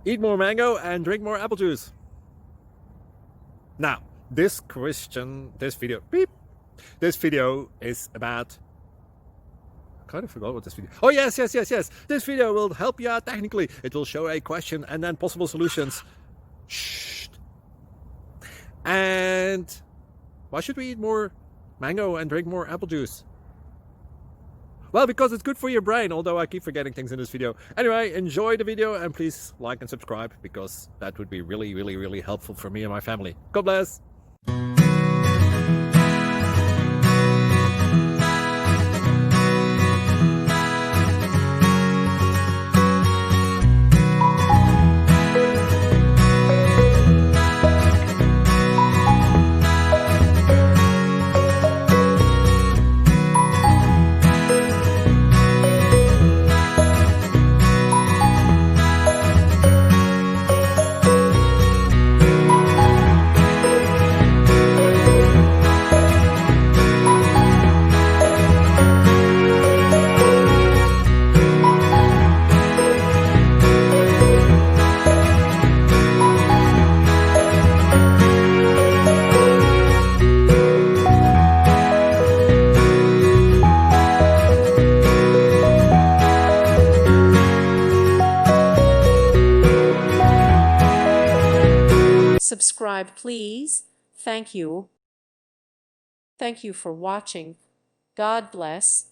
Eat more mango and drink more apple juice. Now, this video is about, I kind of forgot what this video. Oh, yes. This video will help you out technically. It will show a question and then possible solutions. Shh. And why should we eat more mango and drink more apple juice? Well, because it's good for your brain, although I keep forgetting things in this video. Anyway, enjoy the video and please like and subscribe, because that would be really helpful for me and my family. God bless. Subscribe, please. Thank you. Thank you for watching. God bless.